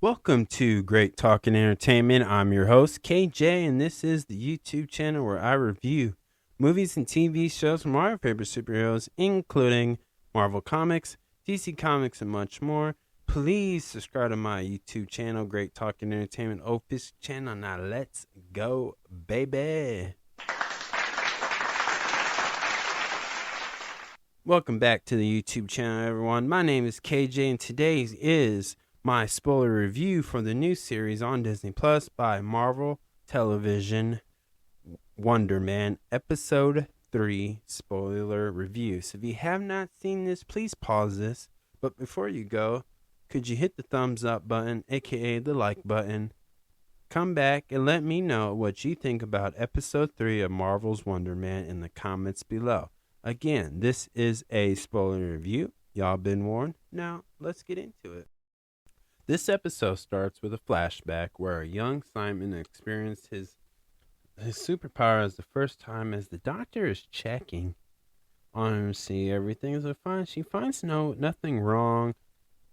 Welcome to Great Talking Entertainment. I'm your host, KJ, and this is the YouTube channel where I review movies and TV shows from our favorite superheroes, including Marvel Comics, DC Comics, and much more. Please subscribe to my YouTube channel, Great Talking Entertainment Office channel. Now let's go, baby. Welcome back to the YouTube channel, everyone. My name is KJ, and today is my spoiler review for the new series on Disney Plus by Marvel Television, Wonder Man, Episode 3 spoiler review. So if you have not seen this, please pause this. But before you go, could you hit the thumbs up button, aka the like button? Come back and let me know what you think about Episode 3 of Marvel's Wonder Man in the comments below. Again, this is a spoiler review. Y'all been warned. Now, let's get into it. This episode starts with a flashback where a young Simon experienced his superpowers the first time as the doctor is checking on him to see everything is fine. She finds nothing wrong,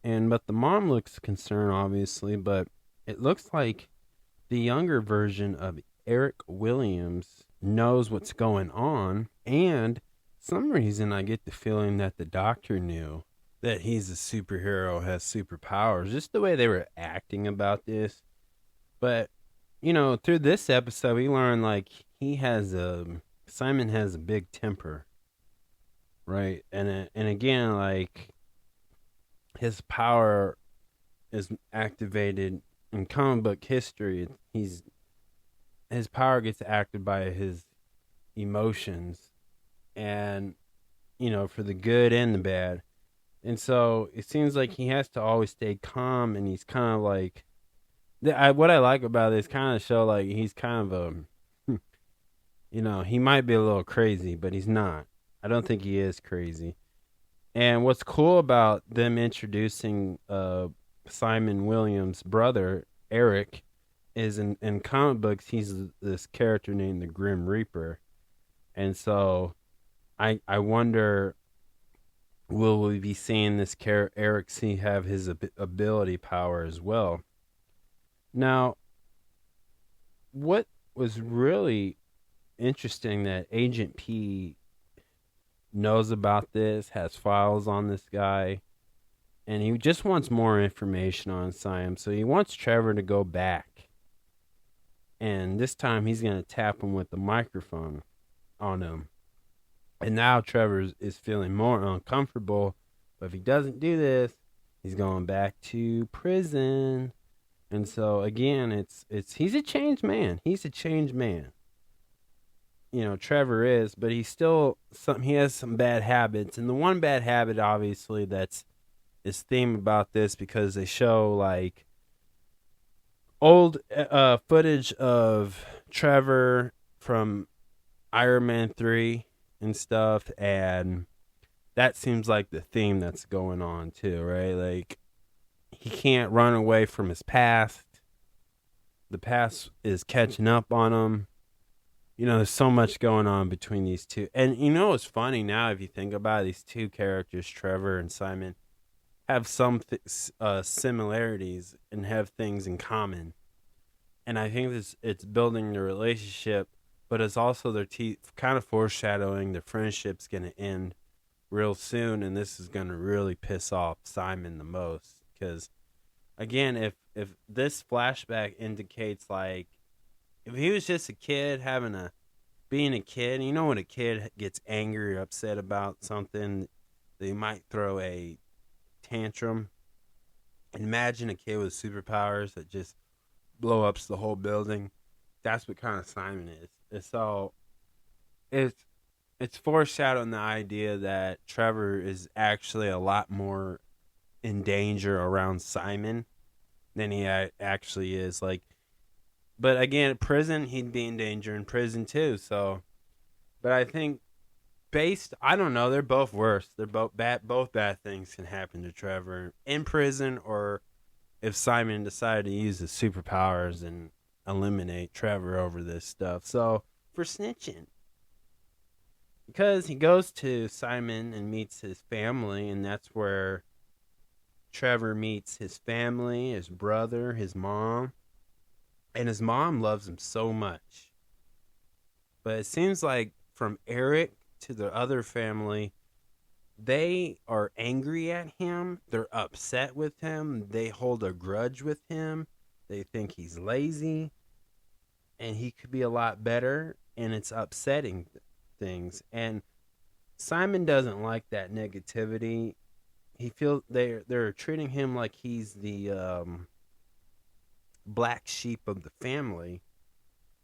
but the mom looks concerned, obviously, but it looks like the younger version of Eric Williams knows what's going on, and some reason I get the feeling that the doctor knew that he's a superhero, has superpowers, just the way they were acting about this. But, through this episode, we learn, Simon has a big temper, right? And again, his power is activated in comic book history. His power gets acted by his emotions, and, for the good and the bad. And so it seems like he has to always stay calm, and he's kind of like, what I like about this kind of show, like he's kind of he might be a little crazy, but he's not. I don't think he is crazy. And what's cool about them introducing Simon Williams' brother, Eric, is in comic books, he's this character named the Grim Reaper. And so I wonder, will we be seeing this Eric C have his ability power as well? Now, what was really interesting that Agent P knows about this, has files on this guy, and he just wants more information on Simon. So he wants Trevor to go back, and this time he's going to tap him with the microphone on him. And now Trevor is feeling more uncomfortable. But if he doesn't do this, he's going back to prison. And so again, he's a changed man. He's a changed man. Trevor is, but he has some bad habits. And the one bad habit, obviously, that's his theme about this, because they show old footage of Trevor from Iron Man 3 and stuff, and that seems like the theme that's going on too, right? Like, he can't run away from his past. The past is catching up on him. There's so much going on between these two. And it's funny now, if you think about it, these two characters, Trevor and Simon, have some similarities and have things in common. And I think it's building the relationship, but it's also their kind of foreshadowing the friendship's going to end real soon, and this is going to really piss off Simon the most. Because, again, if this flashback indicates, if he was just a kid being a kid, when a kid gets angry or upset about something, they might throw a tantrum. Imagine a kid with superpowers that just blow up the whole building. That's what kind of Simon is. And so it's foreshadowing the idea that Trevor is actually a lot more in danger around Simon than he actually is. But again, at prison, he'd be in danger in prison too. So, but I think I don't know, they're both worse. They're both bad. Both bad things can happen to Trevor in prison, or if Simon decided to use his superpowers and eliminate Trevor over this stuff. So, for snitching, because he goes to Simon and meets his family, and that's where Trevor meets his family, his brother, his mom, and his mom loves him so much. But it seems like from Eric to the other family, they are angry at him. They're upset with him. They hold a grudge with him. They think he's lazy and he could be a lot better, and it's upsetting things. And Simon doesn't like that negativity. He feels they're treating him like he's the black sheep of the family,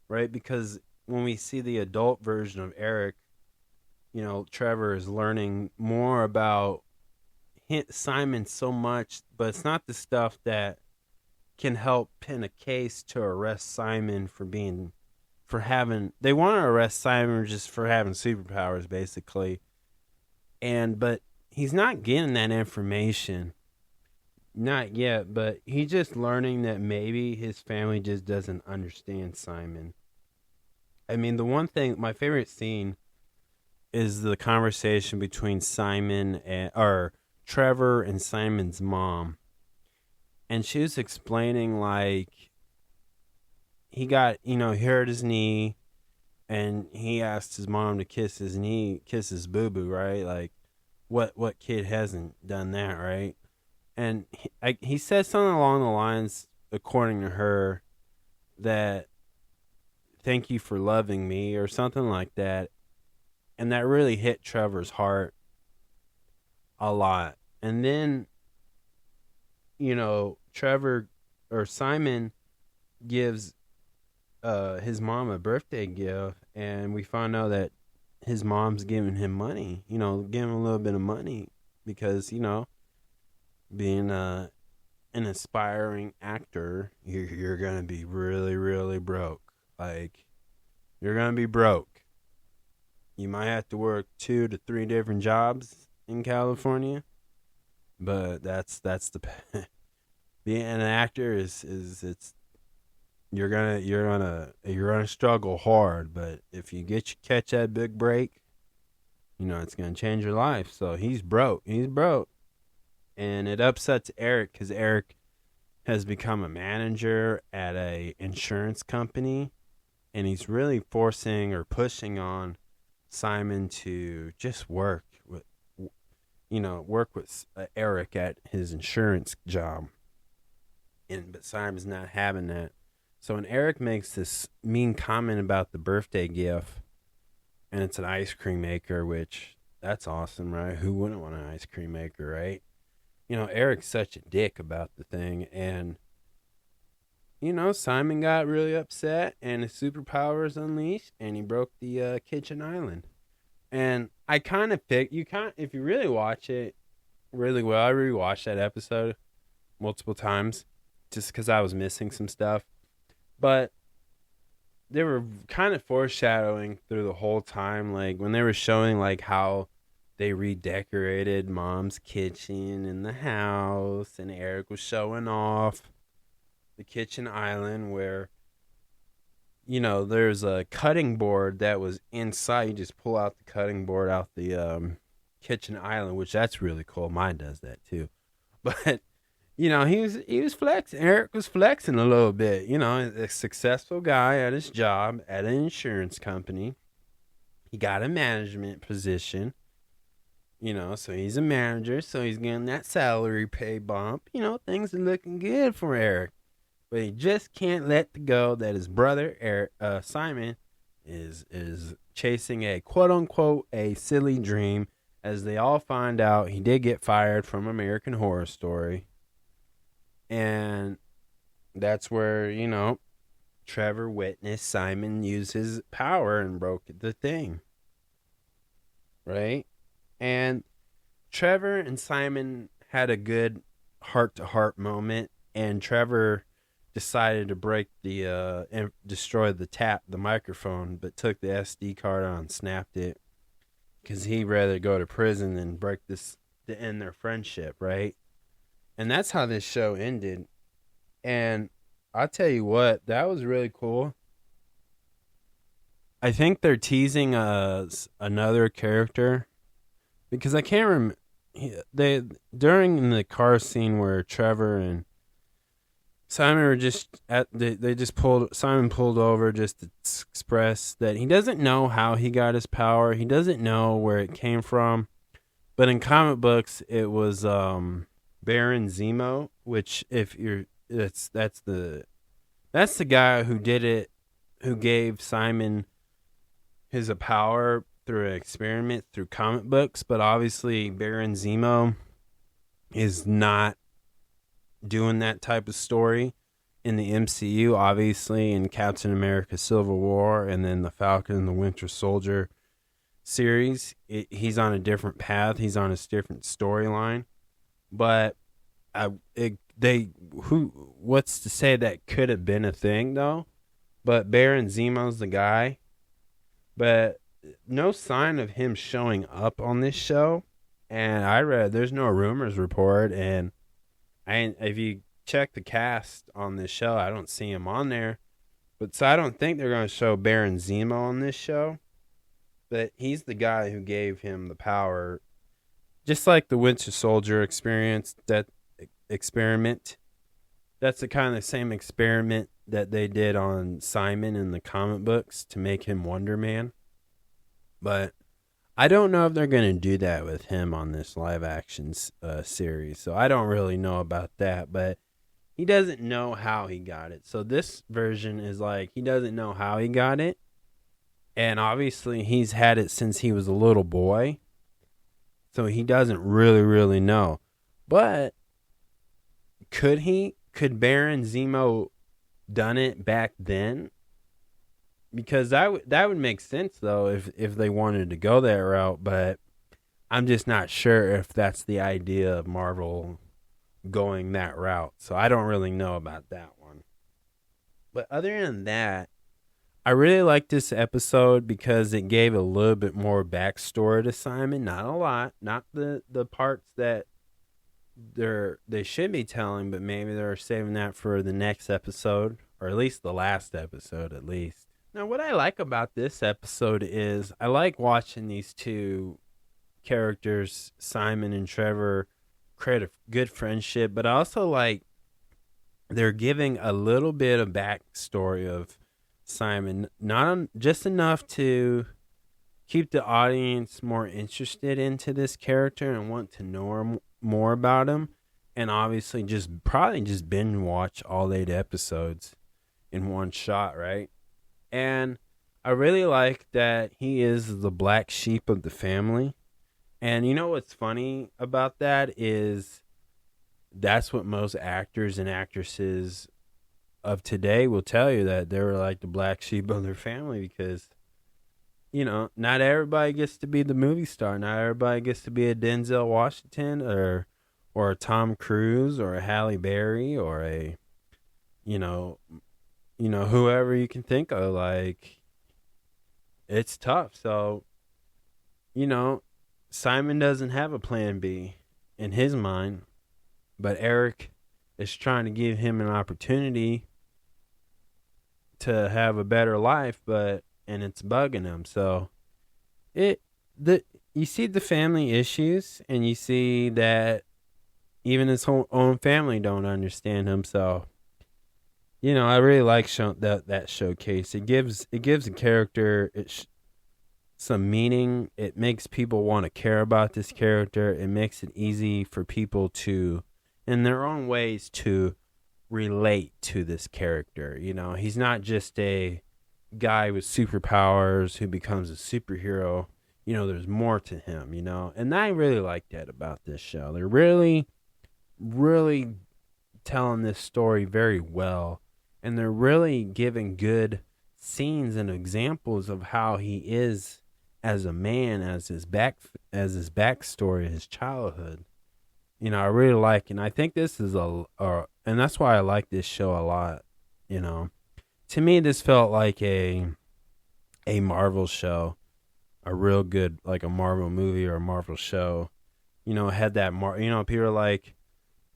right? Because when we see the adult version of Eric, Trevor is learning more about Simon so much, but it's not the stuff that can help pin a case to arrest Simon they want to arrest Simon just for having superpowers, basically. But he's not getting that information. Not yet, but he's just learning that maybe his family just doesn't understand Simon. I mean, my favorite scene is the conversation between Trevor and Simon's mom. And she was explaining, like, he hurt his knee, and he asked his mom to kiss his boo-boo, right? Like, what kid hasn't done that, right? And he said something along the lines, according to her, that thank you for loving me, or something like that. And that really hit Trevor's heart a lot. And then, Simon gives his mom a birthday gift, and we find out that his mom's giving him money, giving him a little bit of money because, being an aspiring actor, you're going to be really, really broke. Like, you're going to be broke. You might have to work 2 to 3 different jobs in California, but that's the being an actor is it's you're gonna struggle hard, but if you catch that big break, it's gonna change your life. So he's broke, and it upsets Eric because Eric has become a manager at a insurance company, and he's really forcing or pushing on Simon to just work with Eric at his insurance job. But Simon's not having that. So when Eric makes this mean comment about the birthday gift, and it's an ice cream maker, which that's awesome, right? Who wouldn't want an ice cream maker, right? Eric's such a dick about the thing, and Simon got really upset, and his superpowers unleashed, and he broke the kitchen island. And I kind of if you really watch it really well, I rewatched that episode multiple times just because I was missing some stuff. But they were kind of foreshadowing through the whole time, like when they were showing like how they redecorated Mom's kitchen in the house, and Eric was showing off the kitchen island where there's a cutting board that was inside. You just pull out the cutting board out the kitchen island, which that's really cool. Mine does that too. But he was flexing. Eric was flexing a little bit. A successful guy at his job at an insurance company. He got a management position. So he's a manager. So he's getting that salary pay bump. Things are looking good for Eric. But he just can't let go that his brother Simon is chasing a quote unquote a silly dream. As they all find out, he did get fired from American Horror Story. And that's where, Trevor witnessed Simon use his power and broke the thing. Right? And Trevor and Simon had a good heart-to-heart moment. And Trevor decided to break and destroy the microphone, but took the SD card out and snapped it. Because he'd rather go to prison than break this to end their friendship, right? And that's how this show ended. And I'll tell you what, that was really cool. I think they're teasing another character. Because I can't remember. they during the car scene where Trevor and Simon were just they just pulled Simon pulled over just to express that he doesn't know how he got his power. He doesn't know where it came from. But in comic books, it was Baron Zemo, which if you're that's the guy who did it, who gave Simon his power through an experiment through comic books. But obviously, Baron Zemo is not doing that type of story in the MCU. Obviously, in Captain America: Civil War, and then the Falcon and the Winter Soldier series, he's on a different path. He's on a different storyline. But what's to say that could have been a thing though? But Baron Zemo's the guy. But no sign of him showing up on this show. And I read there's no rumors report, and if you check the cast on this show, I don't see him on there. But so I don't think they're going to show Baron Zemo on this show. But he's the guy who gave him the power, just like the Winter Soldier experience, that experiment. That's the kind of same experiment that they did on Simon in the comic books to make him Wonder Man. But I don't know if they're going to do that with him on this live action series. So I don't really know about that. But he doesn't know how he got it. So this version is like he doesn't know how he got it. And obviously he's had it since he was a little boy. So he doesn't really know. But could Baron Zemo done it back then? Because that would make sense though if they wanted to go that route, but I'm just not sure if that's the idea of Marvel going that route. So I don't really know about that one. But other than that, I really liked this episode because it gave a little bit more backstory to Simon. Not a lot, not the parts that they should be telling, but maybe they're saving that for the next episode, or at least the last episode at least. Now, what I like about this episode is I like watching these two characters, Simon and Trevor, create a good friendship, but I also like they're giving a little bit of backstory of Simon, not just enough to keep the audience more interested into this character and want to know more about him, and obviously probably just binge watch all 8 episodes in one shot, right? And I really like that he is the black sheep of the family. And you know what's funny about that is that's what most actors and actresses of today will tell you, that they were like the black sheep of their family, because not everybody gets to be the movie star. Not everybody gets to be a Denzel Washington or a Tom Cruise or a Halle Berry or a whoever you can think of. Like, it's tough. So Simon doesn't have a plan B in his mind, but Eric is trying to give him an opportunity to have a better life, and it's bugging him. So you see the family issues, and you see that even his own family don't understand him. So I really like that showcase. It gives a character some meaning. It makes people want to care about this character. It makes it easy for people to, in their own ways, to relate to this character. He's not just a guy with superpowers who becomes a superhero. There's more to him, and I really like that about this show. They're really telling this story very well, and they're really giving good scenes and examples of how he is as a man, as his backstory, his childhood. I really like, and I think this is and that's why I like this show a lot. To me, this felt like a Marvel show, a real good, like a Marvel movie or a Marvel show. Had that people are like,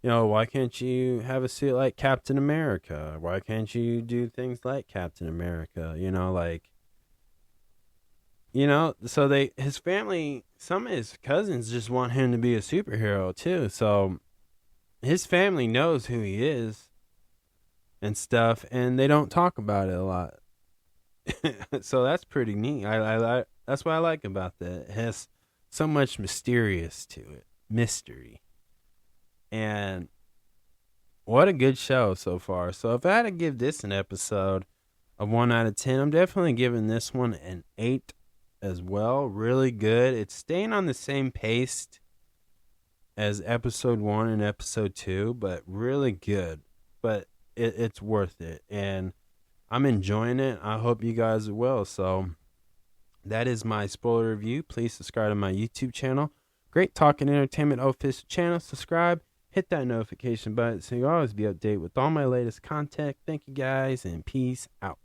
why can't you have a suit like Captain America? Why can't you do things like Captain America? so his family, some of his cousins just want him to be a superhero too. So his family knows who he is and stuff, and they don't talk about it a lot. So that's pretty neat. I that's what I like about that. It has so much mysterious to it, mystery, and what a good show so far. So if I had to give this an episode of 1 out of 10, I'm definitely giving this one an 8 as well. Really good. It's staying on the same pace as episode 1 and episode 2, but really good. But it's worth it, and I'm enjoying it. I hope you guys are well. So that is my spoiler review. Please subscribe to my YouTube channel, Great Talking Entertainment official channel. Subscribe, hit that notification button so you'll always be updated with all my latest content. Thank you guys, and peace out.